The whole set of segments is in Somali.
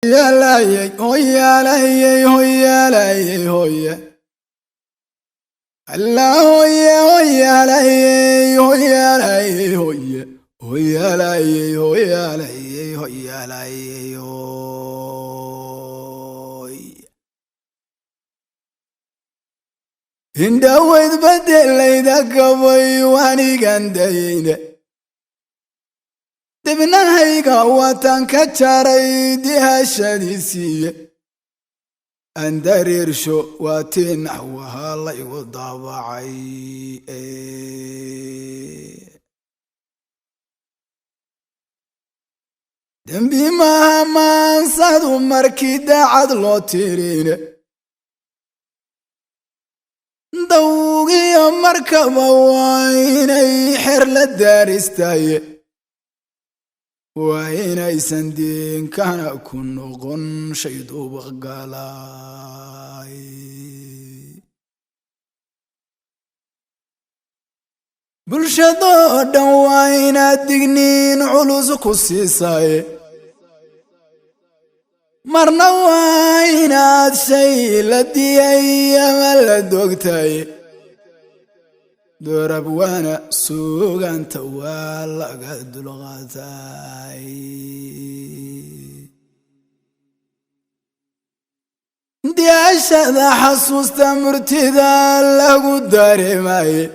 يا لاي هويا لاي هويا لاي هويا الله هويا هويا لاي هويا لاي هويا هويا لاي هويا لاي هويا لاي هوي هندويت بدل ليدا قبي واني قندينه دبنا هيقا واتان كتشاري ديها شديسية اندرير شو واتين عوها الله يوضابعي دنبي ما انصادو مركي داعد لو تيرين دوغي مركبا ويني حر للدارستاي وين سندين كان أكون غن شيدو بغالاي بلشدو دوين الدقنين علوز كسيساي مرنا وين الشي لدي أيام لدوقتاي دورب وانا سوق انت ولا قد لغتاي دي عشا حسوس تمرتدا لغو داري ماي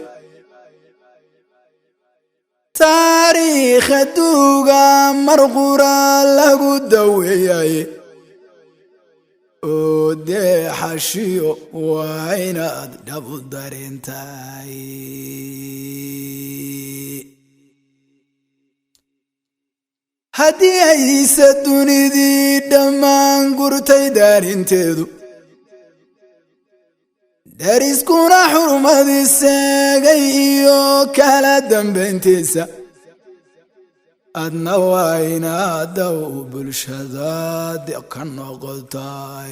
تاريخ دوغا مرغورا لغو دوياي ودي حشيو وعيناد دابو دارينتاي هدي عيسى دوني دي دمان قرتي دارينتيدو داريس كونا حرمة دي ساقايو كالا دنبنتيسا أدنى وعينا دو بالشداد كان قلتاي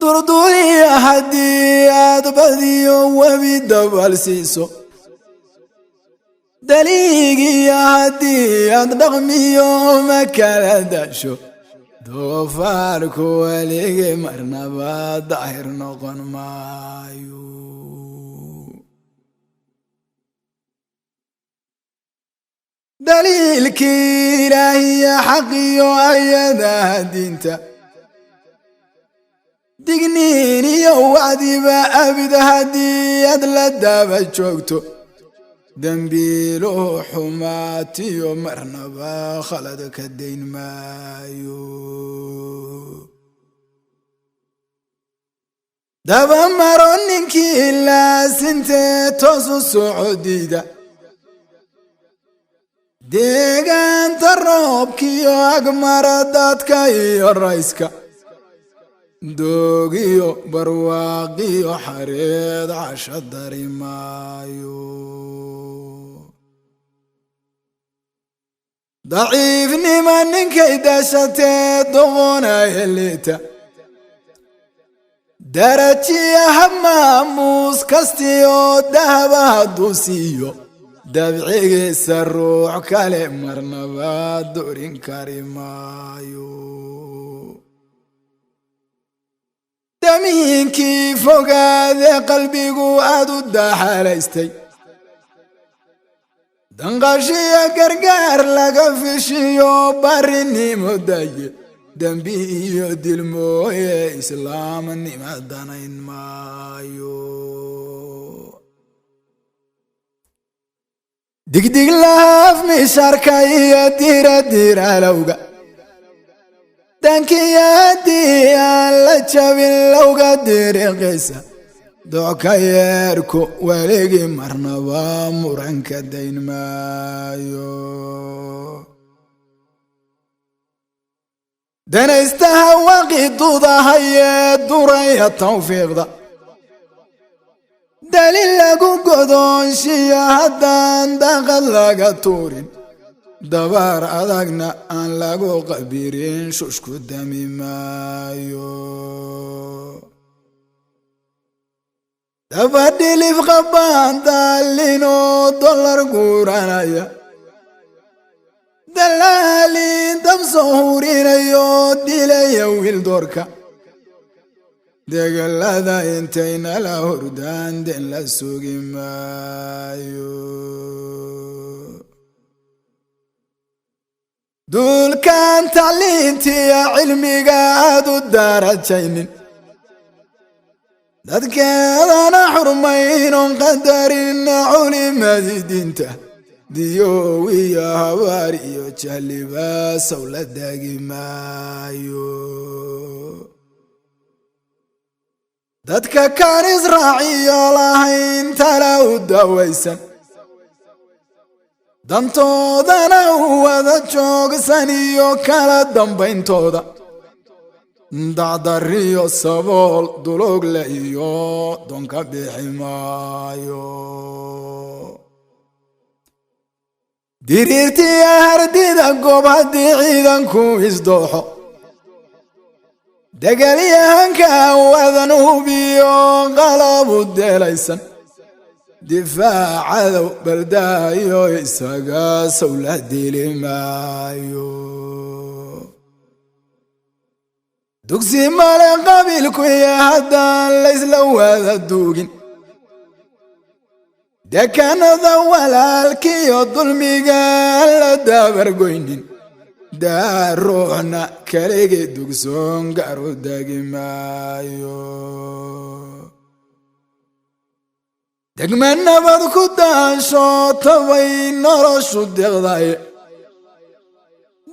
دردولي أحدي أدبديو وبيدبال سيسو دليقي أحدي أدغميو مكالا داشو دوفاركو وليقي مرنبا داهر نقن مايو دليلك إلهي حقي وأيدها دينتا دقنيني وعدي بأبد هدي أدلدا بجوكتو دنبيلو حماتي ومرنبا خلدك الدين مايو دابا مرونينكي إلا سنتي توسو سعوديدا ديغان تروبكيو أقمر دادكايو الرئيسكا دوغيو برواقيو حريد عشدري مايو ضعيفني من كيداشتي دغونا يليتا درتي هماموس كستيو دهبها دوسيو دبعي سروع كالي مرنبا دورين كاريمايو دمين كيف وقاذي قلبي قواد الدحاليستي دنقاشي قرقار لقا فيشيو باريني مداي دنبيو دلموي إسلامني مدانين مايو دق لاف مشاركايا ديرا لوغا دانكي يا دي alla jabin lowga diriqisa doka yeerku waligi marnaba muranka dayn maayo danaystaha waqiduda haye duraya tawfiiqda دليل لقو قدون شيا هدان داخل لقا تورين دبار أدقنا أن لقو قبيرين شوشكو دمي مايو دفدلي في قبان دالينو دولار قورانايا dabsohurina yo dilaya wiil doorka dagaalada intayna la hurdaan den la sugi maayo dulkan tacliintiya cilmiga aad u darajaynin dadkeedana xurmaynon qadarin culimadii diinta diyowiyo habaar iyo jahliba saw la daagi maayo dadka kaan israaciyo lahayn tala u dawaysan dantoodana u wada joogsan iyo kala dambayntooda dacdariyo sabool dulogle iyo doonka bixi maayo diriirtiya hardida goob haddii ciidanku isdooxo dagaalyahanka wadan hubiyo qalabu deelaysan difaacadow baldaayo isaga saw la dili maayo dugsi male qabiilku iyo haddaan laysla wada duugin dekanada walaalkiyo dulmiga la dabargoynin daa ruuxna kaligii dugsoon gaar u dagi maayo degma nabad ku daansho tabay noloshu deqdaye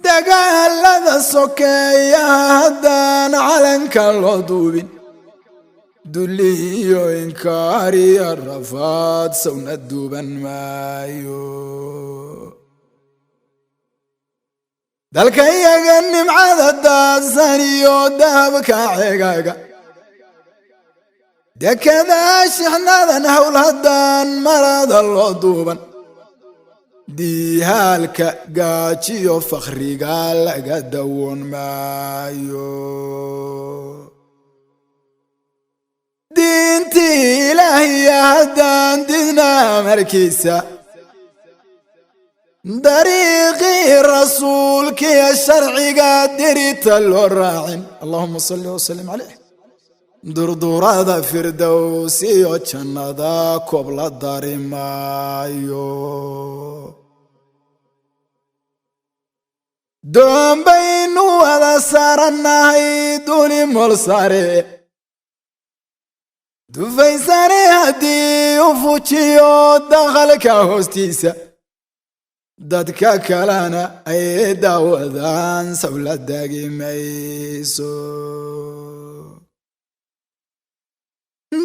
dagaalada sokeeyaha haddaan calanka loo duubin dulli iyo inkaar iyo rafaad sawna duuban maayo dalka iyaga nimcada daadsan iyo dahabka ceegaaga dekada shixnadan hawl haddaan marada loo duuban diihaalka gaajiyo fakhriga laga dawoon maayo diintii ilaahiya haddaan didna amarkiisa dariiqii rasuulkiya sharciga dirita loo raacin allahuma salli wasallim calayh durdurada firdowsiyo jannada koob la dari maayo doon baynu wada saarannahay duli mol sare dufaysane haddii u fujiyo dakhalka hoostiisa dadka kalena ay daawadaan saw la daagi mayso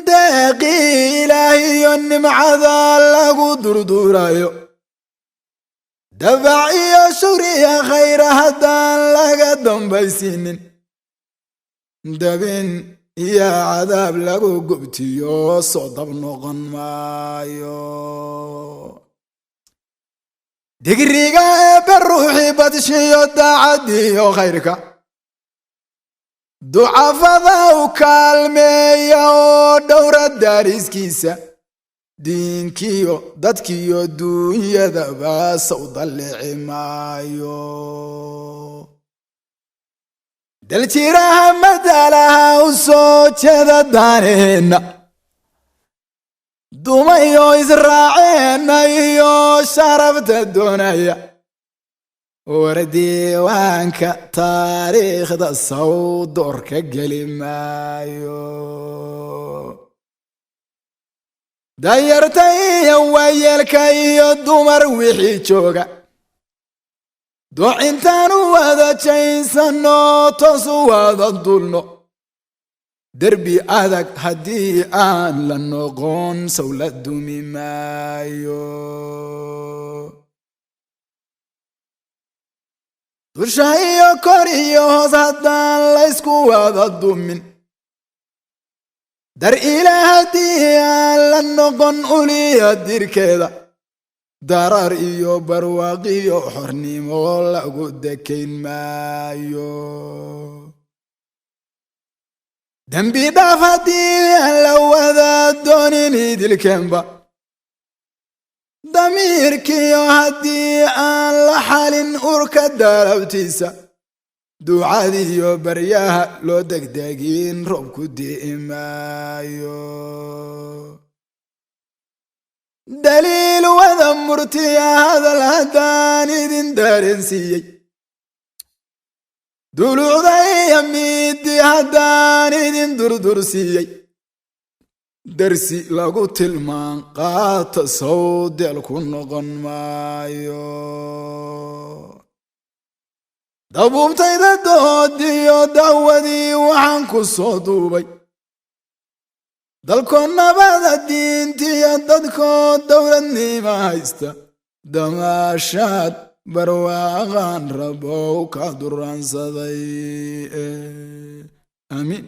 deeqii ilaahiyo nimcada lagu durdurayo dabac iyo shuriya khayra haddaan laga dambaysiinin dabin iyo cadaab lagu gubtiyo soo dab noqon maayo digriga eebbe ruuxii badshiyo daacadiyo khayrka ducafada u kaalmeeya oo dhowra daariskiisa diinkiyo dadkiyo duunyadaba saw dallici maayo daljiraha madalaha u soo jeeda daaneenna dumayo israaceenna iyo sharafta doonaya war diiwaanka taariikhda saw doorka geli maayo danyarta iyo waayeelka iyo dumar wixii jooga ducintaan u wada jaynsanno toos u wada dulno derbi adag haddii aan la noqon saw la dumi maayo dusha iyo kor iyo hoos haddaan laysku wada dumin dar ilaah haddii aan la noqon uliya dirkeeda darar iyo barwaaqiyo xornimo lagu dekayn maayo dembi dhaaf haddii aan la wada doonin idilkeenba damiirkiyo haddii aan la xalin urka darabtiisa ducadiyo baryaha loo degdegin roobku di'i maayo daliil wada murtiya hadal haddaan idin dareensiiyey dulucda iyo midi haddaan idin durdursiiyey darsi lagu tilmaan qaata sawdeel ku noqon maayo dabuubtayda doodiyo dacwadii waxaan ku soo duubay dalkoo nabada diintiyo dadkoo dowladnima haysta damaashaad barwaaqaan rabow ka duraansaday amiin